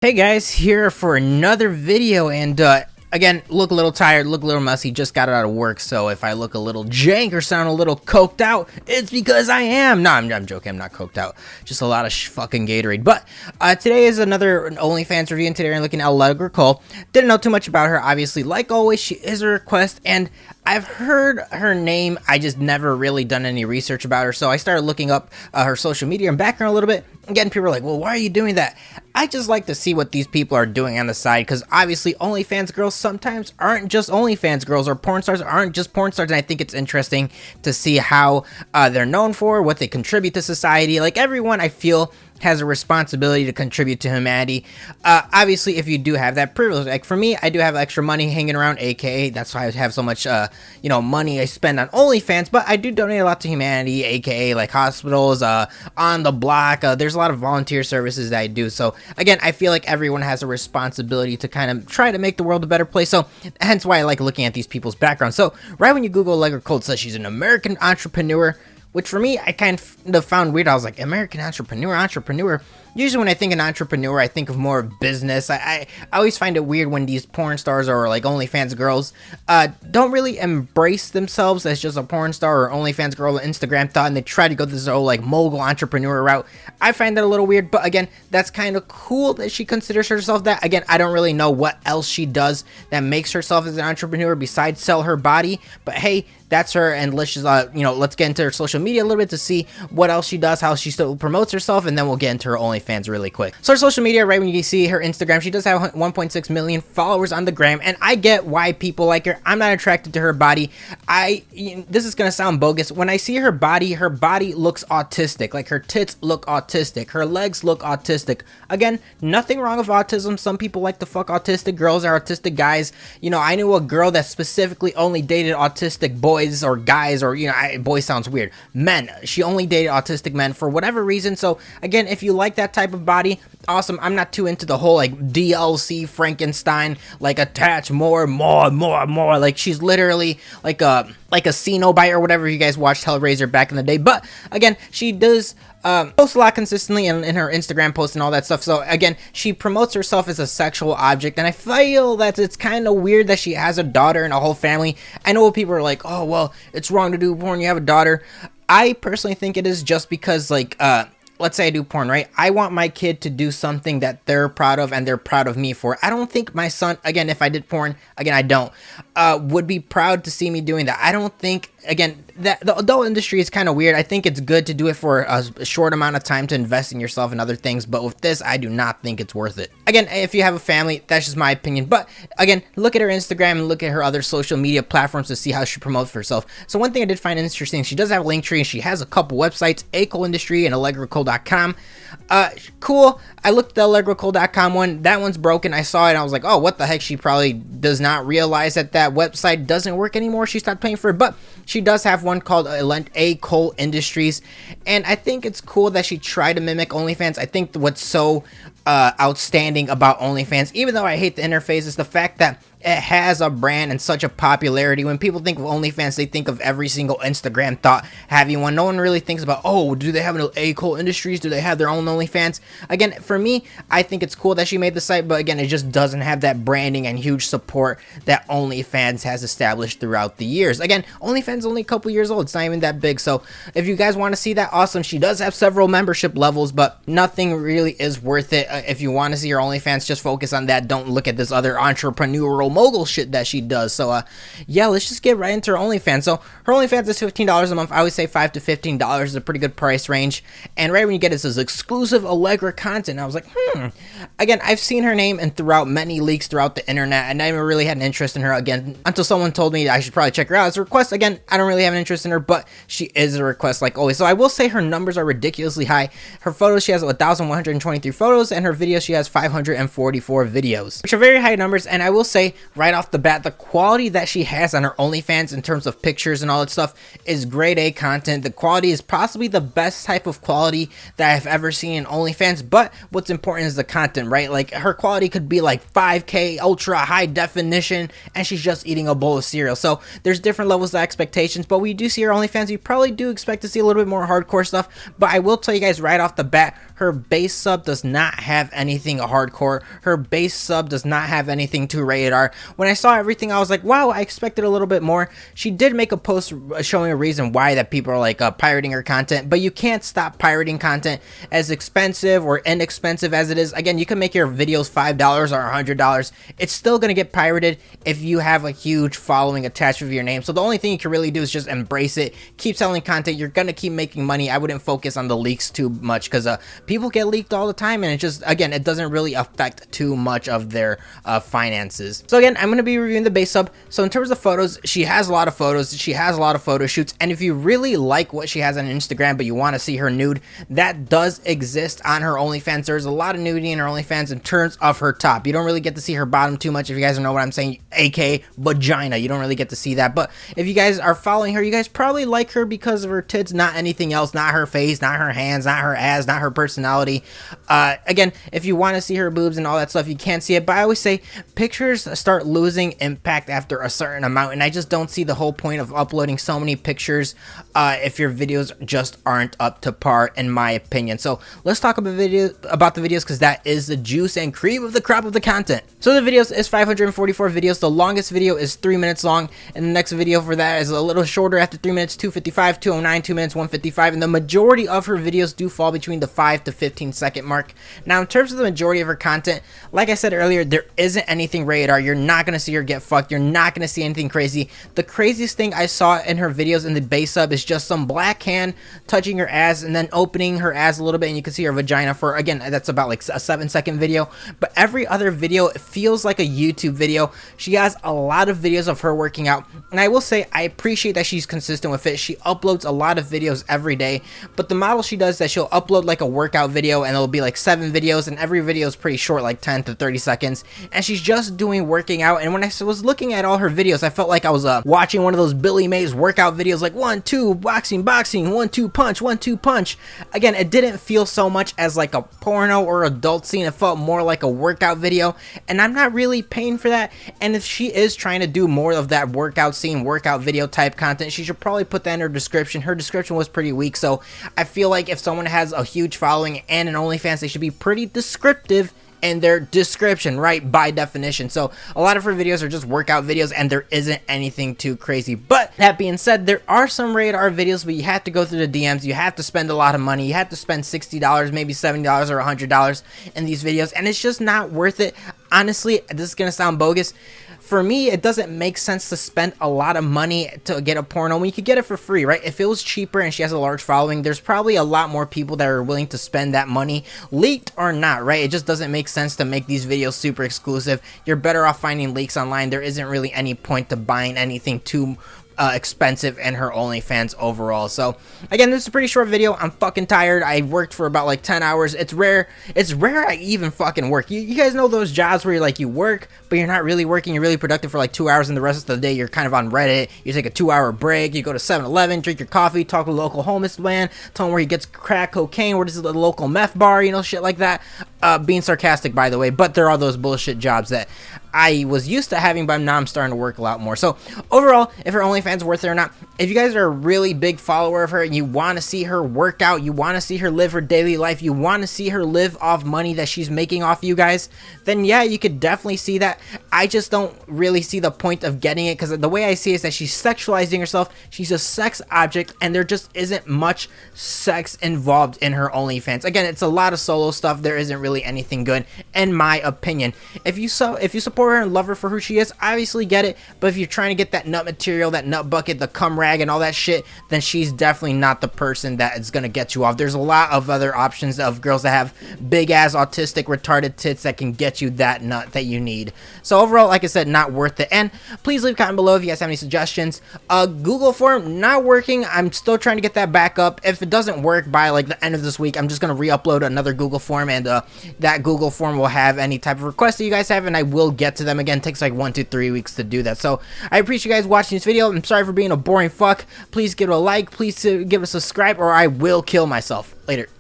Hey guys, here for another video, and again, look a little tired, look a little messy, just got out of work, so if I look a little jank or sound a little coked out, it's because I am. No, I'm joking, I'm not coked out, just a lot of fucking Gatorade. But today is another OnlyFans review, and today we're looking at Allegra Cole. Didn't know too much about her, obviously. Like always, she is a request, and I've heard her name, I just never really done any research about her, so I started looking up her social media and background a little bit. Again, people are like, well, why are you doing that? I just like to see what these people are doing on the side, because obviously OnlyFans girls sometimes aren't just OnlyFans girls, or porn stars aren't just porn stars, and I think it's interesting to see how they're known for, what they contribute to society. Like, everyone, I feel, has a responsibility to contribute to humanity. Obviously, if you do have that privilege, like for me, I do have extra money hanging around, aka that's why I have so much money I spend on OnlyFans, but I do donate a lot to humanity, aka like hospitals, on the block. There's a lot of volunteer services that I do. So again, I feel like everyone has a responsibility to kind of try to make the world a better place. So hence why I like looking at these people's backgrounds. So right when you Google Allegra Cole, it says she's an American entrepreneur, which for me, I kind of found weird. I was like, American entrepreneur. Usually when I think an entrepreneur, I think of more business. I always find it weird when these porn stars or like OnlyFans girls don't really embrace themselves as just a porn star or OnlyFans girl on Instagram thought, and they try to go this whole like mogul entrepreneur route. I find that a little weird, but again, that's kind of cool that she considers herself that. Again, I don't really know what else she does that makes herself as an entrepreneur besides sell her body, but hey, that's her, and let's just let's get into her social media a little bit to see what else she does, how she still promotes herself, and then we'll get into her OnlyFans really quick. So her social media, right when you see her Instagram, she does have 1.6 million followers on the gram, and I get why people like her. I'm not attracted to her body. This is gonna sound bogus. When I see her body looks autistic. Like, her tits look autistic, her legs look autistic. Again, nothing wrong with autism. Some people like to fuck autistic girls or autistic guys. I knew a girl that specifically only dated autistic boys or guys, or boys sounds weird, men. She only dated autistic men for whatever reason. So again, if you like that type of body, awesome. I'm not too into the whole like DLC Frankenstein, like attach more. Like, she's literally like a Cenobite or whatever you guys watched Hellraiser back in the day. But again, she does post a lot consistently in her Instagram posts and all that stuff. So again, she promotes herself as a sexual object, and I feel that it's kind of weird that she has a daughter and a whole family. I know people are like, oh well, it's wrong to do porn, you have a daughter. I personally think it is, just because, like, let's say I do porn, right? I want my kid to do something that they're proud of and they're proud of me for. I don't think my son, again, if I did porn, again, I don't, would be proud to see me doing that. I don't think, again, that the adult industry is kind of weird. I think it's good to do it for a short amount of time to invest in yourself and other things, but with this, I do not think it's worth it. Again, if you have a family, that's just my opinion. But again, look at her Instagram and look at her other social media platforms to see how she promotes herself. So one thing I did find interesting, she does have a Linktree, and she has a couple websites, Cole Industry and allegracole.com. Cool. I looked at the allegracole.com one. That one's broken. I saw it and I was like, oh, what the heck? She probably does not realize that that website doesn't work anymore. She stopped paying for it. But she does have one called Cole Industries, and I think it's cool that she tried to mimic OnlyFans. I think what's so outstanding about OnlyFans, even though I hate the interface, is the fact that it has a brand and such a popularity. When people think of OnlyFans, they think of every single Instagram thought having one. No one really thinks about, oh, do they have an Cole Industries? Do they have their own OnlyFans? Again, for me, I think it's cool that she made the site, but again, it just doesn't have that branding and huge support that OnlyFans has established throughout the years. Again, OnlyFans is only a couple years old. It's not even that big. So if you guys want to see that, awesome. She does have several membership levels, but nothing really is worth it. If you want to see her OnlyFans, just focus on that. Don't look at this other entrepreneurial mogul shit that she does. So yeah, let's just get right into her OnlyFans. So her OnlyFans is $15 a month. I would say $5 to $15 is a pretty good price range, and right when you get it, it says exclusive Allegra content. I was like, again, I've seen her name and throughout many leaks throughout the internet, and I never really had an interest in her again until someone told me I should probably check her out as a request. Again, I don't really have an interest in her, but she is a request like always. So I will say her numbers are ridiculously high. Her photos, she has 1,123 photos, and her videos, she has 544 videos, which are very high numbers. And I will say right off the bat, the quality that she has on her OnlyFans in terms of pictures and all that stuff is grade A content. The quality is possibly the best type of quality that I've ever seen in OnlyFans, but what's important is the content, right? Like, her quality could be like 5K ultra high definition, and she's just eating a bowl of cereal. So there's different levels of expectations, but we do see her OnlyFans, you probably do expect to see a little bit more hardcore stuff. But I will tell you guys right off the bat, her base sub does not have anything hardcore. Her base sub does not have anything too rated R. When I saw everything, I was like, wow, I expected a little bit more. She did make a post showing a reason why that people are like pirating her content, but you can't stop pirating content, as expensive or inexpensive as it is. Again, you can make your videos $5 or $100. It's still going to get pirated if you have a huge following attached with your name. So the only thing you can really do is just embrace it, keep selling content. You're going to keep making money. I wouldn't focus on the leaks too much, because people get leaked all the time, and it just, again, it doesn't really affect too much of their finances. So again, I'm going to be reviewing the base sub. So in terms of photos, she has a lot of photos, she has a lot of photo shoots, and if you really like what she has on Instagram but you want to see her nude, that does exist on her OnlyFans. There's a lot of nudity in her OnlyFans in terms of her top. You don't really get to see her bottom too much, if you guys don't know what I'm saying, aka vagina. You don't really get to see that, but if you guys are following her, you guys probably like her because of her tits, not anything else, not her face, not her hands, not her ass, not her personality. Again, if you want to see her boobs and all that stuff, you can't see it, but I always say pictures start losing impact after a certain amount, and I just don't see the whole point of uploading so many pictures if your videos just aren't up to par, in my opinion. So let's talk about the videos, because that is the juice and cream of the crop of the content. So the videos is 544 videos. The longest video is 3 minutes long, and the next video for that is a little shorter, after 3 minutes, 2:55, 2:09, 2 minutes, 1:55, and the majority of her videos do fall between the 5 to 15 second mark. Now, in terms of the majority of her content, like I said earlier, there isn't anything rated R. You're not going to see her get fucked. You're not going to see anything crazy. The craziest thing I saw in her videos in the base sub is just some black hand touching her ass and then opening her ass a little bit, and you can see her vagina for, again, that's about like a 7-second video. But every other video, it feels like a YouTube video. She has a lot of videos of her working out, and I will say I appreciate that she's consistent with it. She uploads a lot of videos every day, but the model she does that she'll upload like a workout video, and it'll be like 7 videos, and every video is pretty short, like 10 to 30 seconds, and she's just doing working out. And when I was looking at all her videos, I felt like I was watching one of those Billy Mays workout videos, like 1, 2, boxing, 1, 2, punch, 1, 2, punch. Again, it didn't feel so much as like a porno or adult scene. It felt more like a workout video, and I'm not really paying for that. And if she is trying to do more of that workout scene, workout video type content, she should probably put that in her description. Her description was pretty weak, so I feel like if someone has a huge following and an OnlyFans, they should be pretty descriptive in their description, right, by definition. So a lot of her videos are just workout videos, and there isn't anything too crazy. But that being said, there are some rated R videos, but you have to go through the DMs. You have to spend a lot of money. You have to spend $60, maybe $70 or $100 in these videos, and it's just not worth it. Honestly, this is gonna sound bogus. For me, it doesn't make sense to spend a lot of money to get a porno when you could get it for free, right? If it was cheaper and she has a large following, there's probably a lot more people that are willing to spend that money, leaked or not, right? It just doesn't make sense to make these videos super exclusive. You're better off finding leaks online. There isn't really any point to buying anything too expensive in her OnlyFans overall. So again, this is a pretty short video. I'm fucking tired. I worked for about like 10 hours. It's rare I even fucking work. You guys know those jobs where you're like, you work but you're not really working, you're really productive for like 2 hours, and the rest of the day you're kind of on Reddit. You take a 2-hour break, you go to 7-Eleven, drink your coffee, talk to a local homeless man, tell him where he gets crack cocaine, where this is the local meth bar, you know, shit like that. Being sarcastic, by the way, but there are those bullshit jobs that I was used to having, but now I'm starting to work a lot more. So overall, if her OnlyFans worth it or not, if you guys are a really big follower of her and you want to see her work out, you want to see her live her daily life, you want to see her live off money that she's making off you guys, then yeah, you could definitely see that. I just don't really see the point of getting it, because the way I see it is that she's sexualizing herself. She's a sex object, and there just isn't much sex involved in her OnlyFans. Again, it's a lot of solo stuff. There isn't really anything good, in my opinion. If you support her and love her for who she is, obviously get it. But if you're trying to get that nut material, that nut bucket, the cum rag and all that shit, then she's definitely not the person that is gonna get you off. There's a lot of other options of girls that have big ass autistic retarded tits that can get you that nut that you need. So overall, like I said, not worth it. And please leave a comment below if you guys have any suggestions. Google form not working. I'm still trying to get that back up. If it doesn't work by like the end of this week, I'm just gonna re-upload another Google form, and that Google form will have any type of request that you guys have, and I will get to them. Again, it takes like 1 to 3 weeks to do that. So I appreciate you guys watching this video. I'm sorry for being a boring fuck. Please give it a like, please give it a subscribe, or I will kill myself. Later.